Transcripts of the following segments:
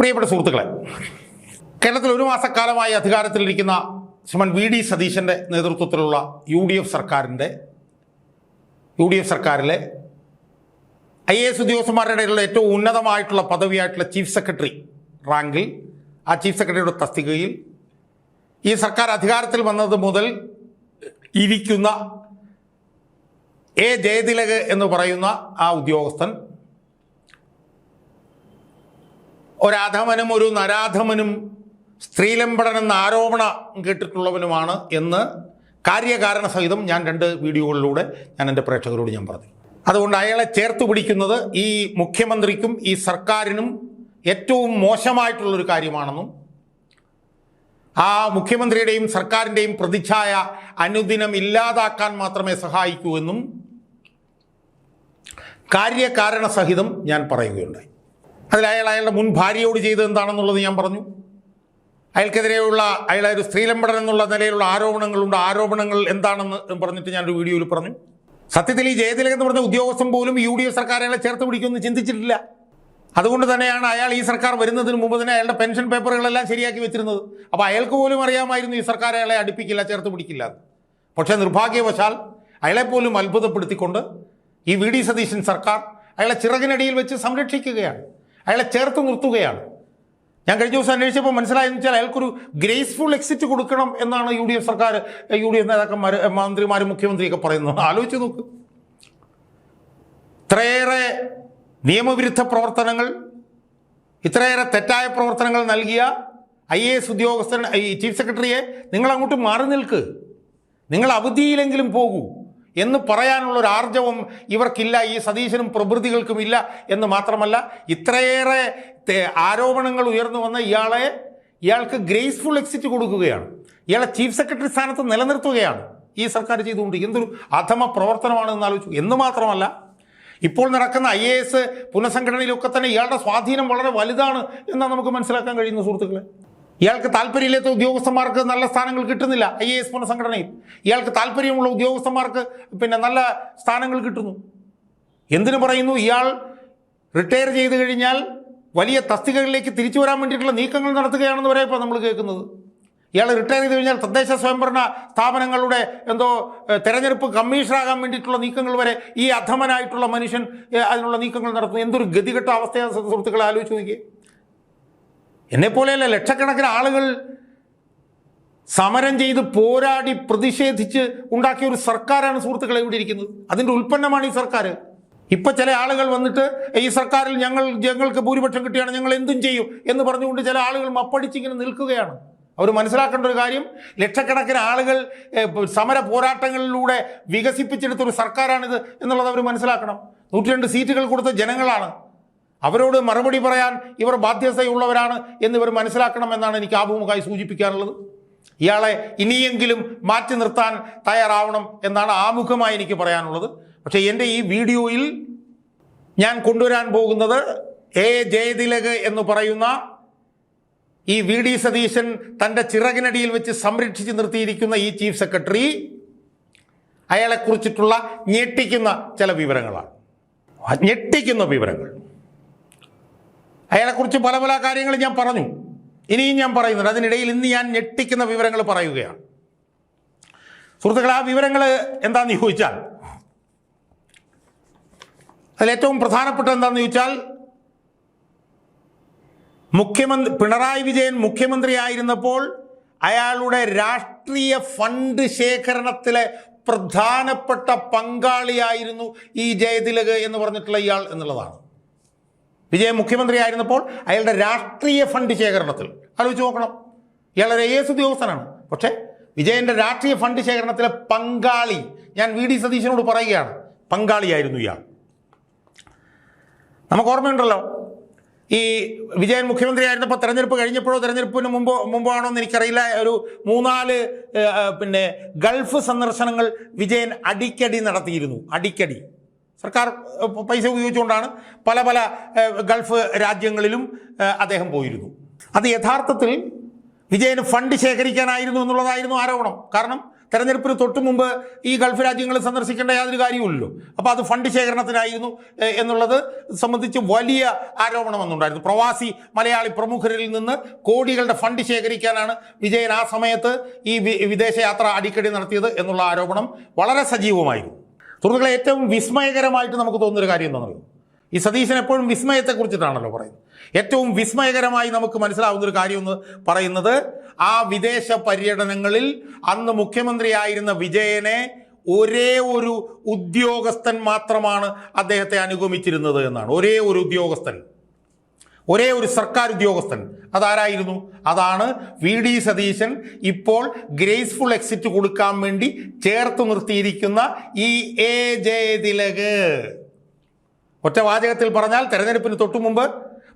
പ്രിയപ്പെട്ട സുഹൃത്തുക്കളെ, കേരളത്തിൽ ഒരു മാസക്കാലമായി അധികാരത്തിലിരിക്കുന്ന ശ്രീമാൻ വി.ഡി. സതീശൻ്റെ നേതൃത്വത്തിലുള്ള യു.ഡി.എഫ്. സർക്കാരിലെ IAS ഉദ്യോഗസ്ഥന്മാരുടെ ഇടയിലുള്ള ഏറ്റവും ഉന്നതമായിട്ടുള്ള പദവിയായിട്ടുള്ള ചീഫ് സെക്രട്ടറി റാങ്കിൽ, ആ ചീഫ് സെക്രട്ടറിയുടെ തസ്തികയിൽ ഈ സർക്കാർ അധികാരത്തിൽ വന്നത് മുതൽ ഇരിക്കുന്ന ജയതിലക് എന്ന് പറയുന്ന ആ ഉദ്യോഗസ്ഥൻ ഒരധമനും ഒരു നരാധമനും സ്ത്രീലമ്പടൻ എന്ന ആരോപണം കേട്ടിട്ടുള്ളവനുമാണ് എന്ന് കാര്യകാരണ സഹിതം ഞാൻ 2 വീഡിയോകളിലൂടെ ഞാൻ എൻ്റെ പ്രേക്ഷകരോട് ഞാൻ പറഞ്ഞു. അതുകൊണ്ട് അയാളെ ചേർത്ത് പിടിക്കുന്നത് ഈ മുഖ്യമന്ത്രിക്കും ഈ സർക്കാരിനും ഏറ്റവും മോശമായിട്ടുള്ളൊരു കാര്യമാണെന്നും ആ മുഖ്യമന്ത്രിയുടെയും സർക്കാരിൻ്റെയും പ്രതിച്ഛായ അനുദിനം ഇല്ലാതാക്കാൻ മാത്രമേ സഹായിക്കൂ എന്നും കാര്യകാരണ സഹിതം ഞാൻ പറയുകയുണ്ടായി. അതിൽ അയാളുടെ മുൻ ഭാര്യയോട് ചെയ്തത് എന്താണെന്നുള്ളത് ഞാൻ പറഞ്ഞു. അയാൾക്കെതിരെയുള്ള അയാളെ ഒരു സ്ത്രീലമ്പടൻ എന്നുള്ള നിലയിലുള്ള ആരോപണങ്ങളുണ്ട്. ആരോപണങ്ങൾ എന്താണെന്ന് പറഞ്ഞിട്ട് ഞാനൊരു വീഡിയോയിൽ പറഞ്ഞു. സത്യത്തിൽ ഈ ജയതിലക് എന്ന് പറഞ്ഞ ഉദ്യോഗസ്ഥൻ പോലും UDF സർക്കാർ അയാളെ ചേർത്ത് പിടിക്കുമെന്ന് ചിന്തിച്ചിട്ടില്ല. അതുകൊണ്ട് തന്നെയാണ് അയാൾ ഈ സർക്കാർ വരുന്നതിന് മുമ്പ് തന്നെ അയാളുടെ പെൻഷൻ പേപ്പറുകളെല്ലാം ശരിയാക്കി വെച്ചിരുന്നത്. അപ്പോൾ അയാൾക്ക് പോലും അറിയാമായിരുന്നു ഈ സർക്കാർ അയാളെ അടുപ്പിക്കില്ല, ചേർത്ത് പിടിക്കില്ല. പക്ഷേ നിർഭാഗ്യവശാൽ അയാളെപ്പോലും അത്ഭുതപ്പെടുത്തിക്കൊണ്ട് ഈ വി.ഡി. സതീശൻ സർക്കാർ അയാളെ ചിറകിനടിയിൽ വെച്ച് സംരക്ഷിക്കുകയാണ്, അയാളെ ചേർത്ത് നിർത്തുകയാണ്. ഞാൻ കഴിഞ്ഞ ദിവസം അന്വേഷിച്ചപ്പോൾ മനസ്സിലായെന്ന് വെച്ചാൽ അയാൾക്കൊരു ഗ്രേസ്ഫുൾ എക്സിറ്റ് കൊടുക്കണം എന്നാണ് UDF സർക്കാർ, UDF നേതാക്കന്മാർ, മന്ത്രിമാരും മുഖ്യമന്ത്രിയൊക്കെ പറയുന്നത്. ആലോചിച്ച് നോക്ക്. ഇത്രയേറെ നിയമവിരുദ്ധ പ്രവർത്തനങ്ങൾ, ഇത്രയേറെ തെറ്റായ പ്രവർത്തനങ്ങൾ നൽകിയ IAS ഉദ്യോഗസ്ഥൻ, ഈ ചീഫ് സെക്രട്ടറിയെ നിങ്ങൾ അങ്ങോട്ട് മാറി നിൽക്ക്, നിങ്ങൾ അവധിയിലെങ്കിലും പോകൂ എന്ന് പറയാനുള്ളൊരു ആർജവം ഇവർക്കില്ല, ഈ സതീശനും പ്രഭൃതികൾക്കും ഇല്ല. എന്ന് മാത്രമല്ല, ഇത്രയേറെ ആരോപണങ്ങൾ ഉയർന്നു വന്ന ഇയാൾക്ക് ഗ്രേസ്ഫുൾ എക്സിറ്റ് കൊടുക്കുകയാണ്, ഇയാളെ ചീഫ് സെക്രട്ടറി സ്ഥാനത്ത് നിലനിർത്തുകയാണ് ഈ സർക്കാർ ചെയ്തുകൊണ്ട്. എന്തൊരു അധമ പ്രവർത്തനമാണെന്ന് ആലോചിച്ചു. എന്ന് മാത്രമല്ല, ഇപ്പോൾ നടക്കുന്ന IAS പുനഃസംഘടനയിലൊക്കെ തന്നെ ഇയാളുടെ സ്വാധീനം വളരെ വലുതാണ് എന്നാണ് നമുക്ക് മനസ്സിലാക്കാൻ കഴിയുന്ന സുഹൃത്തുക്കളെ. ഇയാൾക്ക് താല്പര്യമില്ലാത്ത ഉദ്യോഗസ്ഥന്മാർക്ക് നല്ല സ്ഥാനങ്ങൾ കിട്ടുന്നില്ല IAS പുനഃസംഘടനയിൽ. ഇയാൾക്ക് താല്പര്യമുള്ള ഉദ്യോഗസ്ഥന്മാർക്ക് നല്ല സ്ഥാനങ്ങൾ കിട്ടുന്നു. എന്തിനു പറയുന്നു? ഇയാൾ റിട്ടയർ ചെയ്ത് കഴിഞ്ഞാൽ വലിയ തസ്തികകളിലേക്ക് തിരിച്ചു വരാൻ വേണ്ടിയിട്ടുള്ള നീക്കങ്ങൾ നടത്തുകയാണെന്ന് വരെ ഇപ്പോൾ നമ്മൾ കേൾക്കുന്നത്. ഇയാൾ റിട്ടയർ ചെയ്ത് കഴിഞ്ഞാൽ തദ്ദേശ സ്വയംഭരണ സ്ഥാപനങ്ങളുടെ തെരഞ്ഞെടുപ്പ് കമ്മീഷണറാകാൻ വേണ്ടിയിട്ടുള്ള നീക്കങ്ങൾ വരെ ഈ അധമനായിട്ടുള്ള മനുഷ്യൻ അതിനുള്ള നീക്കങ്ങൾ നടത്തുന്നു. എന്തൊരു ഗതികെട്ട അവസ്ഥയാണ് സുഹൃത്തുക്കളെ, ആലോചിച്ച് നോക്കിയേ. എന്നെപ്പോലെയല്ല ലക്ഷക്കണക്കിന് ആളുകൾ സമരം ചെയ്ത് പോരാടി പ്രതിഷേധിച്ച് ഉണ്ടാക്കിയ ഒരു സർക്കാരാണ് സുഹൃത്തുക്കളെ ഇവിടെ ഇരിക്കുന്നത്. അതിൻ്റെ ഉൽപ്പന്നമാണ് ഈ സർക്കാർ. ഇപ്പം ചില ആളുകൾ വന്നിട്ട് ഈ സർക്കാരിൽ ഞങ്ങൾക്ക് ഭൂരിപക്ഷം കിട്ടിയാണ്, ഞങ്ങൾ എന്തും ചെയ്യും എന്ന് പറഞ്ഞുകൊണ്ട് ചില ആളുകൾ മപ്പടിച്ചിങ്ങനെ നിൽക്കുകയാണ്. അവർ മനസ്സിലാക്കേണ്ട ഒരു കാര്യം, ലക്ഷക്കണക്കിന് ആളുകൾ സമര പോരാട്ടങ്ങളിലൂടെ വികസിപ്പിച്ചെടുത്തൊരു സർക്കാരാണിത് എന്നുള്ളത് അവർ മനസ്സിലാക്കണം. 102 സീറ്റുകൾ കൊടുത്ത ജനങ്ങളാണ്, അവരോട് മറുപടി പറയാൻ ഇവർ ബാധ്യതയുള്ളവരാണ് എന്നിവർ മനസ്സിലാക്കണമെന്നാണ് എനിക്ക് ആമുഖമായി സൂചിപ്പിക്കാനുള്ളത്. ഇയാളെ ഇനിയെങ്കിലും മാറ്റി നിർത്താൻ തയ്യാറാവണം എന്നാണ് ആമുഖമായി എനിക്ക് പറയാനുള്ളത്. പക്ഷേ എൻ്റെ ഈ വീഡിയോയിൽ ഞാൻ കൊണ്ടുവരാൻ പോകുന്നത് ജയതിലക് എന്ന് പറയുന്ന ഈ വി.ഡി. സതീശൻ തൻ്റെ ചിറകിനടിയിൽ വെച്ച് സംരക്ഷിച്ച് നിർത്തിയിരിക്കുന്ന ഈ ചീഫ് സെക്രട്ടറി, അയാളെക്കുറിച്ചിട്ടുള്ള ഞെട്ടിക്കുന്ന ചില വിവരങ്ങളാണ്. ഞെട്ടിക്കുന്ന വിവരങ്ങൾ. അയാളെക്കുറിച്ച് പല പല കാര്യങ്ങൾ ഞാൻ പറഞ്ഞു, ഇനിയും ഞാൻ പറയുന്നുണ്ട്. അതിനിടയിൽ ഇന്ന് ഞാൻ ഞെട്ടിക്കുന്ന വിവരങ്ങൾ പറയുകയാണ്. സുഹൃത്തുക്കളെ, ആ വിവരങ്ങൾ എന്താണെന്ന് ചോദിച്ചാൽ, അതിലേറ്റവും പ്രധാനപ്പെട്ട എന്താണെന്ന് ചോദിച്ചാൽ, പിണറായി വിജയൻ മുഖ്യമന്ത്രിയായിരുന്നപ്പോൾ അയാളുടെ രാഷ്ട്രീയ ഫണ്ട് ശേഖരണത്തിലെ പ്രധാനപ്പെട്ട പങ്കാളിയായിരുന്നു ഈ ജയതിലക് എന്ന് പറഞ്ഞിട്ടുള്ള ഇയാൾ എന്നുള്ളതാണ്. വിജയൻ മുഖ്യമന്ത്രിയായിരുന്നപ്പോൾ അയാളുടെ രാഷ്ട്രീയ ഫണ്ട് ശേഖരണത്തിൽ ആലോചിച്ച് നോക്കണം. ഇയാളൊരു IAS ഉദ്യോഗസ്ഥനാണ്, പക്ഷേ വിജയൻ്റെ രാഷ്ട്രീയ ഫണ്ട് ശേഖരണത്തിലെ പങ്കാളി, ഞാൻ വി.ഡി. സതീശനോട് പറയുകയാണ്, പങ്കാളിയായിരുന്നു ഇയാൾ. നമുക്ക് ഓർമ്മയുണ്ടല്ലോ, ഈ വിജയൻ മുഖ്യമന്ത്രിയായിരുന്നപ്പോൾ തെരഞ്ഞെടുപ്പ് കഴിഞ്ഞപ്പോഴോ തെരഞ്ഞെടുപ്പിന് മുമ്പാണോ എന്ന് എനിക്കറിയില്ല, ഒരു 3-4 ഗൾഫ് സന്ദർശനങ്ങൾ വിജയൻ അടിക്കടി നടത്തിയിരുന്നു. അടിക്കടി സർക്കാർ പൈസ ഉപയോഗിച്ചുകൊണ്ടാണ് പല ഗൾഫ് രാജ്യങ്ങളിലും അദ്ദേഹം പോയിരുന്നു. അത് യഥാർത്ഥത്തിൽ വിജയന് ഫണ്ട് ശേഖരിക്കാനായിരുന്നു എന്നുള്ളതായിരുന്നു ആരോപണം. കാരണം തെരഞ്ഞെടുപ്പിന് തൊട്ട് മുമ്പ് ഈ ഗൾഫ് രാജ്യങ്ങൾ സന്ദർശിക്കേണ്ട യാതൊരു കാര്യവുമില്ലല്ലോ. അപ്പോൾ അത് ഫണ്ട് ശേഖരണത്തിനായിരുന്നു എന്നുള്ളത് സംബന്ധിച്ച് വലിയ ആരോപണം വന്നുണ്ടായിരുന്നു. പ്രവാസി മലയാളി പ്രമുഖരിൽ നിന്ന് കോടികളുടെ ഫണ്ട് ശേഖരിക്കാനാണ് വിജയൻ ആ സമയത്ത് ഈ വിദേശയാത്ര അടിക്കടി നടത്തിയത് എന്നുള്ള ആരോപണം വളരെ സജീവമായിരുന്നു. സുഹൃത്തുക്കളെ, ഏറ്റവും വിസ്മയകരമായിട്ട് നമുക്ക് തോന്നുന്നൊരു കാര്യം എന്താണെന്നറിയോ? ഈ സതീശൻ എപ്പോഴും വിസ്മയത്തെക്കുറിച്ചിട്ടാണല്ലോ പറയുന്നത്. ഏറ്റവും വിസ്മയകരമായി നമുക്ക് മനസ്സിലാവുന്നൊരു കാര്യം എന്ന് പറയുന്നത്, ആ വിദേശ പര്യടനങ്ങളിൽ അന്ന് മുഖ്യമന്ത്രിയായിരുന്ന വിജയനെ ഒരേ ഒരു ഉദ്യോഗസ്ഥൻ മാത്രമാണ് അദ്ദേഹത്തെ അനുഗമിച്ചിരുന്നത് എന്നാണ്. ഒരേ ഒരു ഉദ്യോഗസ്ഥൻ, ഒരേ ഒരു സർക്കാർ ഉദ്യോഗസ്ഥൻ. അതാരായിരുന്നു? അതാണ് VD സതീശൻ ഇപ്പോൾ ഗ്രേസ്ഫുൾ എക്സിറ്റ് കൊടുക്കാൻ വേണ്ടി ചേർത്ത് നിർത്തിയിരിക്കുന്ന ഈ ജയതിലക്. ഒറ്റ വാചകത്തിൽ പറഞ്ഞാൽ, തെരഞ്ഞെടുപ്പിന് തൊട്ടു മുമ്പ്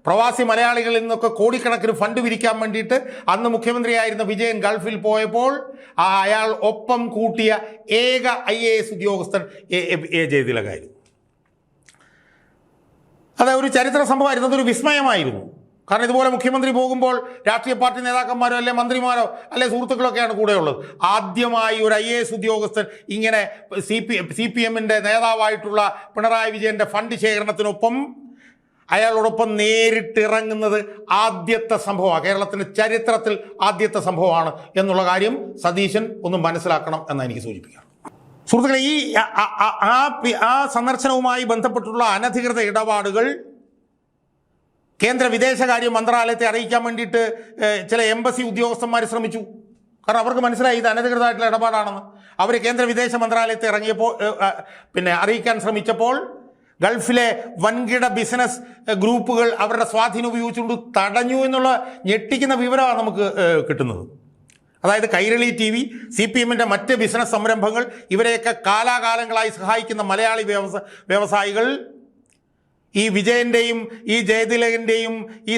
പ്രവാസി മലയാളികളിൽ നിന്നൊക്കെ കോടിക്കണക്കിന് ഫണ്ട് പിരിക്കാൻ വേണ്ടിയിട്ട് അന്ന് മുഖ്യമന്ത്രിയായിരുന്ന വിജയൻ ഗൾഫിൽ പോയപ്പോൾ അയാൾ ഒപ്പം കൂട്ടിയ ഏക IAS ഉദ്യോഗസ്ഥൻ ജയതിലകായിരുന്നു. അത് ഒരു ചരിത്ര സംഭവമായിരുന്നു, അതൊരു വിസ്മയമായിരുന്നു. കാരണം ഇതുപോലെ മുഖ്യമന്ത്രി പോകുമ്പോൾ രാഷ്ട്രീയ പാർട്ടി നേതാക്കന്മാരോ അല്ലെ മന്ത്രിമാരോ അല്ലെ സുഹൃത്തുക്കളൊക്കെയാണ് കൂടെയുള്ളത്. ആദ്യമായി ഒരു IAS ഉദ്യോഗസ്ഥൻ ഇങ്ങനെ CPM-ന്റെ നേതാവായിട്ടുള്ള പിണറായി വിജയന്റെ ഫണ്ട് ശേഖരണത്തിനൊപ്പം അയാളോടൊപ്പം നേരിട്ടിറങ്ങുന്നത് ആദ്യത്തെ സംഭവമാണ്, കേരളത്തിൻ്റെ ചരിത്രത്തിൽ ആദ്യത്തെ സംഭവമാണ് എന്നുള്ള കാര്യം സതീശൻ ഒന്ന് മനസ്സിലാക്കണം എന്നാണ് എനിക്ക് സൂചിപ്പിക്കാം. സുഹൃത്തുക്കളെ, ഈ ആ സന്ദർശനവുമായി ബന്ധപ്പെട്ടുള്ള അനധികൃത ഇടപാടുകൾ കേന്ദ്ര വിദേശകാര്യ മന്ത്രാലയത്തെ അറിയിക്കാൻ വേണ്ടിയിട്ട് ചില എംബസി ഉദ്യോഗസ്ഥന്മാർ ശ്രമിച്ചു. കാരണം അവർക്ക് മനസ്സിലായി ഇത് അനധികൃതമായിട്ടുള്ള ഇടപാടാണെന്ന്. അവർ കേന്ദ്ര വിദേശ മന്ത്രാലയത്തെ ഇറങ്ങിയപ്പോൾ അറിയിക്കാൻ ശ്രമിച്ചപ്പോൾ ഗൾഫിലെ വൻകിട ബിസിനസ് ഗ്രൂപ്പുകൾ അവരുടെ സ്വാധീനം ഉപയോഗിച്ചുകൊണ്ട് തടഞ്ഞു എന്നുള്ള ഞെട്ടിക്കുന്ന വിവരമാണ് നമുക്ക് കിട്ടുന്നത്. അതായത് കൈരളി TV, CPM-ന്റെ മറ്റ് ബിസിനസ് സംരംഭങ്ങൾ, ഇവരെയൊക്കെ കാലാകാലങ്ങളായി സഹായിക്കുന്ന മലയാളി വ്യവസായികൾ ഈ വിജയൻ്റെയും ഈ ജയതിലകൻ്റെയും ഈ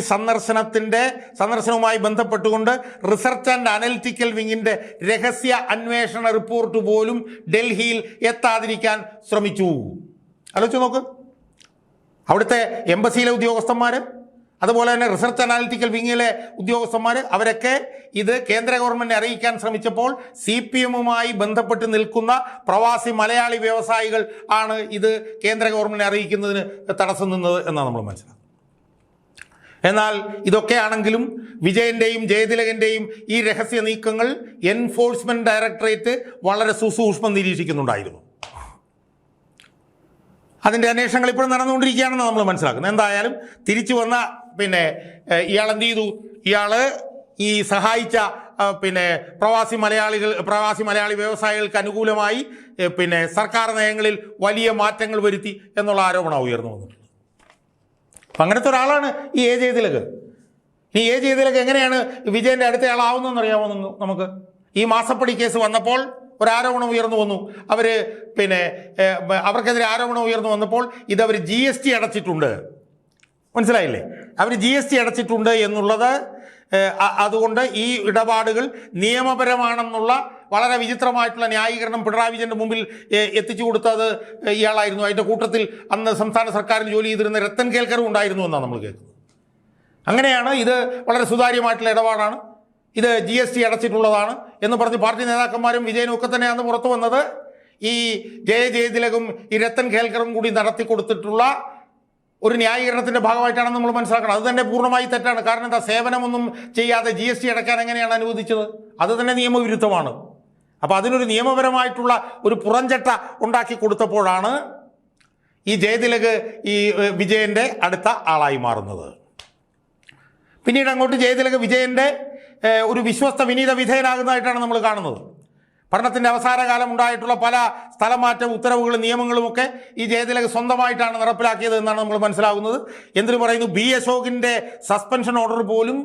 സന്ദർശനവുമായി ബന്ധപ്പെട്ടുകൊണ്ട് റിസർച്ച് ആൻഡ് അനലിറ്റിക്കൽ വിങ്ങിൻ്റെ രഹസ്യ അന്വേഷണ റിപ്പോർട്ട് പോലും ഡൽഹിയിൽ എത്താതിരിക്കാൻ ശ്രമിച്ചു. ആലോചിച്ച് നോക്ക്. അവിടുത്തെ എംബസിയിലെ ഉദ്യോഗസ്ഥന്മാർ, അതുപോലെ തന്നെ റിസർച്ച് അനാലിറ്റിക്കൽ വിങ്ങിലെ ഉദ്യോഗസ്ഥന്മാർ, അവരൊക്കെ ഇത് കേന്ദ്ര ഗവൺമെൻറ് അറിയിക്കാൻ ശ്രമിച്ചപ്പോൾ CPM-മായി ബന്ധപ്പെട്ട് നിൽക്കുന്ന പ്രവാസി മലയാളി വ്യവസായികൾ ആണ് ഇത് കേന്ദ്ര ഗവൺമെൻറ് അറിയിക്കുന്നതിന് തടസ്സം നിന്നത് എന്നാണ് നമ്മൾ മനസ്സിലാക്കുന്നത്. എന്നാൽ ഇതൊക്കെയാണെങ്കിലും വിജയൻ്റെയും ജയതിലകൻ്റെയും ഈ രഹസ്യ നീക്കങ്ങൾ എൻഫോഴ്സ്മെൻറ്റ് ഡയറക്ടറേറ്റ് വളരെ സുസൂക്ഷ്മം നിരീക്ഷിക്കുന്നുണ്ടായിരുന്നു. അതിൻ്റെ അന്വേഷണങ്ങൾ ഇപ്പോഴും നടന്നുകൊണ്ടിരിക്കുകയാണെന്ന് നമ്മൾ മനസ്സിലാക്കുന്നത്. എന്തായാലും തിരിച്ചു വന്ന ഇയാൾ എന്ത് ചെയ്തു? ഇയാൾ ഈ സഹായിച്ച പ്രവാസി മലയാളി വ്യവസായികൾക്ക് അനുകൂലമായി സർക്കാർ നയങ്ങളിൽ വലിയ മാറ്റങ്ങൾ വരുത്തി എന്നുള്ള ആരോപണം ഉയർന്നു വന്നിട്ടുണ്ട്. അപ്പം അങ്ങനത്തെ ഒരാളാണ് ഈ ജയതിലക്. ഈ ജയതിലക് എങ്ങനെയാണ് വിജയൻ്റെ അടുത്തയാളാവുന്നതെന്ന് അറിയാമോ നമുക്ക്? ഈ മാസപ്പടി കേസ് വന്നപ്പോൾ ഒരാരോപണം ഉയർന്നു വന്നു. അവർക്കെതിരെ ആരോപണം ഉയർന്നു വന്നപ്പോൾ ഇതവർ GST അടച്ചിട്ടുണ്ട്. മനസ്സിലായില്ലേ? അവർ GST അടച്ചിട്ടുണ്ട് എന്നുള്ളത്, അതുകൊണ്ട് ഈ ഇടപാടുകൾ നിയമപരമാണെന്നുള്ള വളരെ വിചിത്രമായിട്ടുള്ള ന്യായീകരണം പിണറായി വിജയൻ്റെ മുമ്പിൽ എത്തിച്ചു കൊടുത്തത് ഇയാളായിരുന്നു. അതിൻ്റെ കൂട്ടത്തിൽ അന്ന് സംസ്ഥാന സർക്കാരിൽ ജോലി ചെയ്തിരുന്ന രത്തൻ കേൽക്കറും ഉണ്ടായിരുന്നു എന്നാണ് നമ്മൾ കേൾക്കുന്നത്. അങ്ങനെയാണ് ഇത് വളരെ സുതാര്യമായിട്ടുള്ള ഇടപാടാണ്, ഇത് GST അടച്ചിട്ടുള്ളതാണ് എന്ന് പറഞ്ഞ് പാർട്ടി നേതാക്കന്മാരും വിജയനും ഒക്കെ തന്നെയാണ് പുറത്തു വന്നത്. ഈ ജയതിലകും ഈ രത്തൻ കേൽക്കറും കൂടി നടത്തി കൊടുത്തിട്ടുള്ള ഒരു ന്യായീകരണത്തിൻ്റെ ഭാഗമായിട്ടാണ് നമ്മൾ മനസ്സിലാക്കണം. അത് തന്നെ പൂർണ്ണമായി തെറ്റാണ്. കാരണം എന്താ? സേവനമൊന്നും ചെയ്യാതെ GST അടയ്ക്കാൻ എങ്ങനെയാണ് അനുവദിച്ചത്? അത് തന്നെ നിയമവിരുദ്ധമാണ്. അപ്പോൾ അതിനൊരു നിയമപരമായിട്ടുള്ള ഒരു പുറംചട്ട ഉണ്ടാക്കി കൊടുത്തപ്പോഴാണ് ഈ ജയതിലക് ഈ വിജയൻ്റെ അടുത്ത ആളായി മാറുന്നത്. പിന്നീട് അങ്ങോട്ട് ജയതിലക് വിജയൻ്റെ ഒരു വിശ്വസ്ത വിനീത വിധേയനാകുന്നതായിട്ടാണ് നമ്മൾ കാണുന്നത്. ഭരണത്തിൻ്റെ അവസാന കാലം ഉണ്ടായിട്ടുള്ള പല സ്ഥലമാറ്റ ഉത്തരവുകളും നിയമങ്ങളുമൊക്കെ ഈ ജയതിലക് സ്വന്തമായിട്ടാണ് നടപ്പിലാക്കിയത് എന്നാണ് നമ്മൾ മനസ്സിലാകുന്നത്. എന്തിനു പറയുന്നു? B. അശോകിൻ്റെ സസ്പെൻഷൻ ഓർഡർ പോലും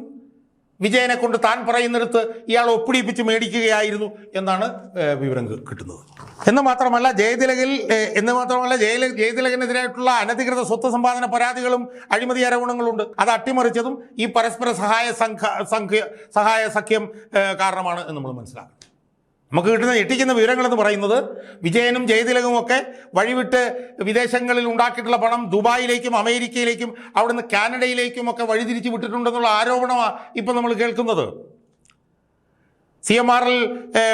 വിജയനെ കൊണ്ട് താൻ പറയുന്നിടത്ത് ഇയാൾ ഒപ്പിടിപ്പിച്ച് മേടിക്കുകയായിരുന്നു എന്നാണ് വിവരം കിട്ടുന്നത്. എന്ന് മാത്രമല്ല ജയതിലകിനെതിരായിട്ടുള്ള അനധികൃത സ്വത്ത് സമ്പാദന പരാതികളും അഴിമതി ആരോപണങ്ങളുണ്ട്. അത് അട്ടിമറിച്ചതും ഈ പരസ്പര സഹായ സഖ്യം കാരണമാണ് എന്ന് നമ്മൾ മനസ്സിലാക്കണം. നമുക്ക് കിട്ടുന്ന ഞെട്ടിക്കുന്ന വിവരങ്ങളെന്ന് പറയുന്നത് വിജയനും ജയതിലകുമൊക്കെ വഴിവിട്ട് വിദേശങ്ങളിൽ ഉണ്ടാക്കിയിട്ടുള്ള പണം ദുബായിലേക്കും അമേരിക്കയിലേക്കും അവിടുന്ന് കാനഡയിലേക്കും ഒക്കെ വഴിതിരിച്ച് വിട്ടിട്ടുണ്ടെന്നുള്ള ആരോപണമാണ് ഇപ്പം നമ്മൾ കേൾക്കുന്നത്. CMRL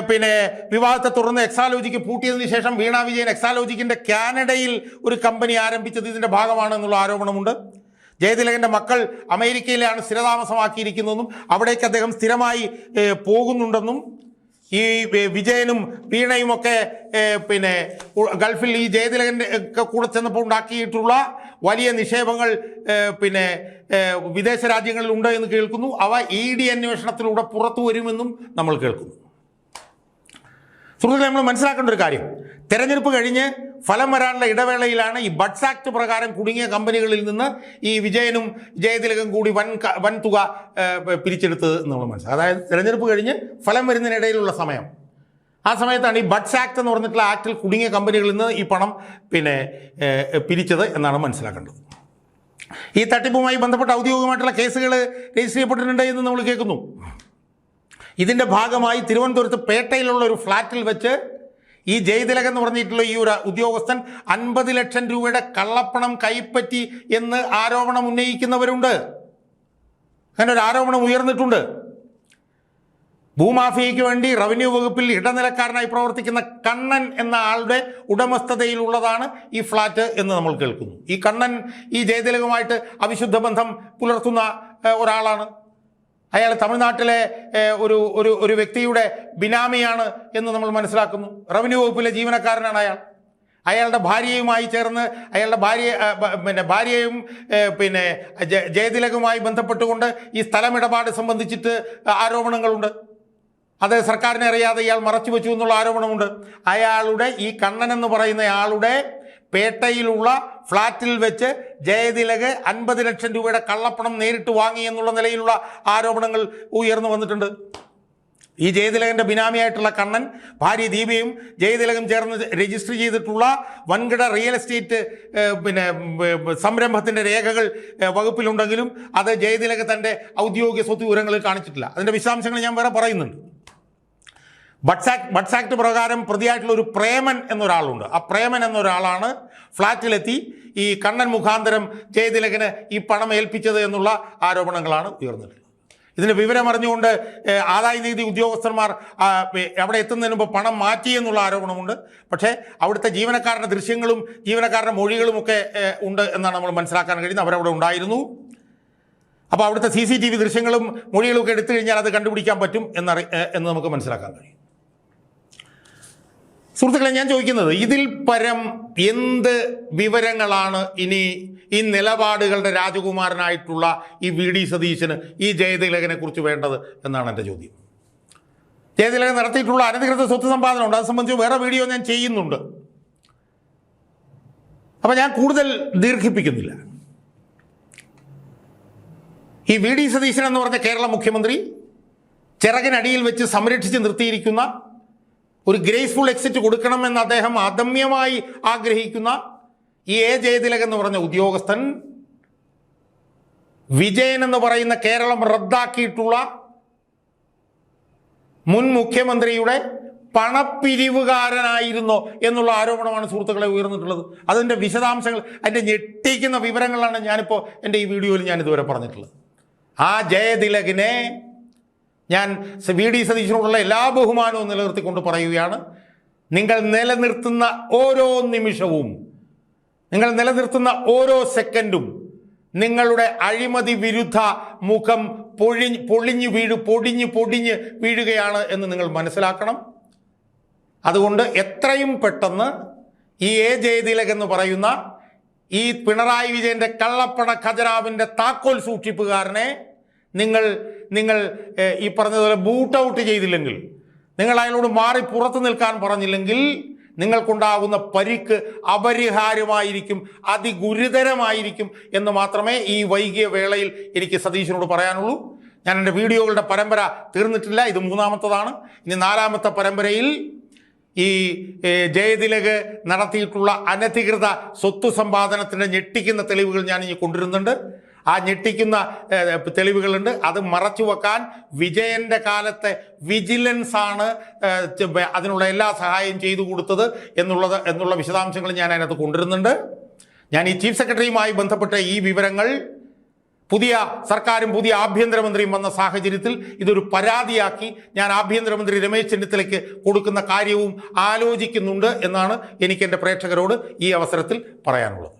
പിന്നെ വിവാദത്തെ തുടർന്ന് എക്സാലോജിക്ക് പൂട്ടിയതിനു ശേഷം വീണ വിജയൻ എക്സാലോജിക്കിൻ്റെ കാനഡയിൽ ഒരു കമ്പനി ആരംഭിച്ചത് ഇതിൻ്റെ ഭാഗമാണ് എന്നുള്ള ആരോപണമുണ്ട്. ജയതിലകൻ്റെ മക്കൾ അമേരിക്കയിലാണ് സ്ഥിരതാമസമാക്കിയിരിക്കുന്നതെന്നും അവിടേക്ക് അദ്ദേഹം സ്ഥിരമായി പോകുന്നുണ്ടെന്നും ഈ വിജയനും വീണയുമൊക്കെ പിന്നെ ഗൾഫിൽ ഈ ജയതിലകൻ്റെ ഒക്കെ കൂടെ ചെന്നപ്പോൾ ഉണ്ടാക്കിയിട്ടുള്ള വലിയ നിക്ഷേപങ്ങൾ പിന്നെ വിദേശ രാജ്യങ്ങളിൽ ഉണ്ട് എന്ന് കേൾക്കുന്നു. അവ ED അന്വേഷണത്തിലൂടെ പുറത്തു വരുമെന്നും നമ്മൾ കേൾക്കുന്നു. സുഹൃത്തുക്കളെ, നമ്മൾ മനസ്സിലാക്കേണ്ട ഒരു കാര്യം, തെരഞ്ഞെടുപ്പ് കഴിഞ്ഞ് ഫലം വരാനുള്ള ഇടവേളയിലാണ് ഈ ബഡ്സ് ആക്ട് പ്രകാരം കുടുങ്ങിയ കമ്പനികളിൽ നിന്ന് ഈ വിജയനും ജയതിലകം കൂടി വൻ തുക പിരിച്ചെടുത്തത് എന്ന് നമ്മൾ മനസ്സിലാക്കുക. അതായത് തെരഞ്ഞെടുപ്പ് കഴിഞ്ഞ് ഫലം വരുന്നതിനിടയിലുള്ള സമയം, ആ സമയത്താണ് ഈ ബഡ്സ് ആക്ട് എന്ന് പറഞ്ഞിട്ടുള്ള ആക്ടിൽ കുടുങ്ങിയ കമ്പനികളിൽ നിന്ന് ഈ പണം പിന്നെ പിരിച്ചത് എന്നാണ് മനസ്സിലാക്കേണ്ടത്. ഈ തട്ടിപ്പുമായി ബന്ധപ്പെട്ട ഔദ്യോഗികമായിട്ടുള്ള കേസുകൾ രജിസ്റ്റർ ചെയ്യപ്പെട്ടിട്ടുണ്ട് എന്ന് നമ്മൾ കേൾക്കുന്നു. ഇതിൻ്റെ ഭാഗമായി തിരുവനന്തപുരത്ത് പേട്ടയിലുള്ള ഒരു ഫ്ലാറ്റിൽ വെച്ച് ഈ ജയതിലകൻ എന്ന് പറഞ്ഞിട്ടുള്ള ഈ ഒരു ഉദ്യോഗസ്ഥൻ 50 ലക്ഷം രൂപയുടെ കള്ളപ്പണം കൈപ്പറ്റി എന്ന് ആരോപണം ഉന്നയിക്കുന്നവരുണ്ട്. അങ്ങനെ ഒരു ആരോപണം ഉയർന്നിട്ടുണ്ട്. ഭൂമാഫിയയ്ക്ക് വേണ്ടി റവന്യൂ വകുപ്പിൽ ഇടനിലക്കാരനായി പ്രവർത്തിക്കുന്ന കണ്ണൻ എന്ന ആളുടെ ഉടമസ്ഥതയിലുള്ളതാണ് ഈ ഫ്ലാറ്റ് എന്ന് നമ്മൾ കേൾക്കുന്നു. ഈ കണ്ണൻ ഈ ജയതിലകവുമായിട്ട് അവിശുദ്ധ ബന്ധം പുലർത്തുന്ന ഒരാളാണ്. അയാൾ തമിഴ്നാട്ടിലെ ഒരു വ്യക്തിയുടെ ബിനാമിയാണ് എന്ന് നമ്മൾ മനസ്സിലാക്കുന്നു. റവന്യൂ വകുപ്പിലെ ജീവനക്കാരനാണ് അയാൾ. അയാളുടെ ഭാര്യയുമായി ചേർന്ന് അയാളുടെ ഭാര്യയും പിന്നെ ജയതിലകവുമായി ബന്ധപ്പെട്ടുകൊണ്ട് ഈ സ്ഥലമിടപാട് സംബന്ധിച്ചിട്ട് ആരോപണങ്ങളുണ്ട്. അത് സർക്കാരിനെ അറിയാതെ ഇയാൾ മറച്ചു വെച്ചു എന്നുള്ള ആരോപണമുണ്ട്. അയാളുടെ ഈ കണ്ണൻ എന്ന് പറയുന്ന ആളുടെ പേട്ടയിലുള്ള ഫ്ലാറ്റിൽ വെച്ച് ജയതിലക് 50 ലക്ഷം രൂപയുടെ കള്ളപ്പണം നേരിട്ട് വാങ്ങി എന്നുള്ള നിലയിലുള്ള ആരോപണങ്ങൾ ഉയർന്നു വന്നിട്ടുണ്ട്. ഈ ജയതിലകൻ്റെ ബിനാമിയായിട്ടുള്ള കണ്ണൻ ഭാര്യ ദീപയും ജയതിലകം ചേർന്ന് രജിസ്റ്റർ ചെയ്തിട്ടുള്ള വൻകിട റിയൽ എസ്റ്റേറ്റ് പിന്നെ സംരംഭത്തിൻ്റെ രേഖകൾ വകുപ്പിലുണ്ടെങ്കിലും അത് ജയതിലക് തൻ്റെ ഔദ്യോഗിക സ്വത്ത് വിവരങ്ങളിൽ കാണിച്ചിട്ടില്ല. അതിൻ്റെ വിശദാംശങ്ങൾ ഞാൻ വേറെ പറയുന്നുണ്ട്. ബഡ്സ് ആക്ട് പ്രകാരം പ്രതിയായിട്ടുള്ള ഒരു പ്രേമൻ എന്നൊരാളുണ്ട്. ആ പ്രേമൻ എന്നൊരാളാണ് ഫ്ലാറ്റിലെത്തി ഈ കണ്ണൻ മുഖാന്തരം ജയതിലകന് ഈ പണം ഏൽപ്പിച്ചത് എന്നുള്ള ആരോപണങ്ങളാണ് ഉയർന്നിട്ടുള്ളത്. ഇതിന് വിവരമറിഞ്ഞുകൊണ്ട് ആദായ നികുതി ഉദ്യോഗസ്ഥന്മാർ അവിടെ എത്തുന്നതിന് മുമ്പ് പണം മാറ്റി എന്നുള്ള ആരോപണമുണ്ട്. പക്ഷേ അവിടുത്തെ ജീവനക്കാരുടെ ദൃശ്യങ്ങളും ജീവനക്കാരുടെ മൊഴികളുമൊക്കെ ഉണ്ട് എന്നാണ് നമ്മൾ മനസ്സിലാക്കാൻ കഴിയുന്നത്. അവരവിടെ ഉണ്ടായിരുന്നു. അപ്പോൾ അവിടുത്തെ CCTV ദൃശ്യങ്ങളും മൊഴികളും ഒക്കെ എടുത്തു കഴിഞ്ഞാൽ അത് കണ്ടുപിടിക്കാൻ പറ്റും എന്ന് നമുക്ക് മനസ്സിലാക്കാൻ കഴിയും. സുഹൃത്തുക്കളെ, ഞാൻ ചോദിക്കുന്നത്, ഇതിൽ പരം എന്ത് വിവരങ്ങളാണ് ഇനി ഈ നിലപാടുകളുടെ രാജകുമാരനായിട്ടുള്ള ഈ VD സതീശന് ഈ ജയതിലകനെ കുറിച്ച് വേണ്ടത് എന്നാണ് എൻ്റെ ചോദ്യം. ജയതിലകൻ നടത്തിയിട്ടുള്ള അനധികൃത സ്വത്ത് സമ്പാദനം ഉണ്ട്. അത് സംബന്ധിച്ച് വേറെ വീഡിയോ ഞാൻ ചെയ്യുന്നുണ്ട്. അപ്പം ഞാൻ കൂടുതൽ ദീർഘിപ്പിക്കുന്നില്ല. ഈ VD സതീശൻ എന്ന് പറഞ്ഞ കേരള മുഖ്യമന്ത്രി ചിറകിനടിയിൽ വെച്ച് സംരക്ഷിച്ച് നിർത്തിയിരിക്കുന്ന, ഒരു ഗ്രേസ്ഫുൾ എക്സിറ്റ് കൊടുക്കണമെന്ന് അദ്ദേഹം അദമ്യമായി ആഗ്രഹിക്കുന്ന ഈ ജയതിലകൻ എന്ന് പറഞ്ഞ ഉദ്യോഗസ്ഥൻ വിജയൻ എന്ന് പറയുന്ന കേരളം റദ്ദാക്കിയിട്ടുള്ള മുൻ മുഖ്യമന്ത്രിയുടെ പണപ്പിരിവുകാരനായിരുന്നോ എന്നുള്ള ആരോപണമാണ് സുഹൃത്തുക്കളെ ഉയർന്നിട്ടുള്ളത്. അതിൻ്റെ വിശദാംശങ്ങൾ, അതിൻ്റെ ഞെട്ടിക്കുന്ന വിവരങ്ങളാണ് ഞാനിപ്പോൾ എൻ്റെ ഈ വീഡിയോയിൽ ഞാനിതുവരെ പറഞ്ഞിട്ടുള്ളത്. ആ ജയതിലകിനെ ഞാൻ VD സതീശനോടുള്ള എല്ലാ ബഹുമാനവും നിലനിർത്തിക്കൊണ്ട് പറയുകയാണ്, നിങ്ങൾ നിലനിർത്തുന്ന ഓരോ നിമിഷവും, നിങ്ങൾ നിലനിർത്തുന്ന ഓരോ സെക്കൻഡും നിങ്ങളുടെ അഴിമതി വിരുദ്ധ മുഖം പൊടിഞ്ഞ് വീഴുകയാണ് എന്ന് നിങ്ങൾ മനസ്സിലാക്കണം. അതുകൊണ്ട് എത്രയും പെട്ടെന്ന് ഈ ജയതിലക് എന്ന് പറയുന്ന ഈ പിണറായി വിജയൻ്റെ കള്ളപ്പണ ഖജനാവിൻ്റെ താക്കോൽ സൂക്ഷിപ്പുകാരനെ നിങ്ങൾ ഈ പറഞ്ഞതുപോലെ ബൂട്ട് ഔട്ട് ചെയ്തില്ലെങ്കിൽ, നിങ്ങൾ അയാളോട് മാറി പുറത്തു നിൽക്കാൻ പറഞ്ഞില്ലെങ്കിൽ നിങ്ങൾക്കുണ്ടാകുന്ന പരിക്ക് അപരിഹാര്യമായിരിക്കും, അതിഗുരുതരമായിരിക്കും എന്ന് മാത്രമേ ഈ വൈകിയ വേളയിൽ എനിക്ക് സതീശനോട് പറയാനുള്ളൂ. ഞാൻ എൻ്റെ വീഡിയോകളുടെ പരമ്പര തീർന്നിട്ടില്ല. ഇത് 3ാമത്തതാണ്. ഇനി 4ാമത്തെ പരമ്പരയിൽ ഈ ജയതിലക് നടത്തിയിട്ടുള്ള അനധികൃത സ്വത്ത് സമ്പാദനത്തിൻ്റെ ഞെട്ടിക്കുന്ന തെളിവുകൾ ഞാൻ ഇനി കൊണ്ടുവരുന്നുണ്ട്. ആ ഞെട്ടിക്കുന്ന തെളിവുകളുണ്ട്. അത് മറച്ചു വെക്കാൻ വിജയൻ്റെ കാലത്തെ വിജിലൻസ് ആണ് അതിനുള്ള എല്ലാ സഹായം ചെയ്തു കൊടുത്തത് എന്നുള്ള വിശദാംശങ്ങൾ ഞാൻ അതിനകത്ത് കൊണ്ടുവരുന്നുണ്ട്. ഞാൻ ഈ ചീഫ് സെക്രട്ടറിയുമായി ബന്ധപ്പെട്ട ഈ വിവരങ്ങൾ പുതിയ സർക്കാരും പുതിയ ആഭ്യന്തരമന്ത്രിയും വന്ന സാഹചര്യത്തിൽ ഇതൊരു പരാതിയാക്കി ഞാൻ ആഭ്യന്തരമന്ത്രി രമേശ് ചെന്നിത്തലയ്ക്ക് കൊടുക്കുന്ന കാര്യവും ആലോചിക്കുന്നുണ്ട് എന്നാണ് എനിക്ക് എൻ്റെ പ്രേക്ഷകരോട് ഈ അവസരത്തിൽ പറയാനുള്ളത്.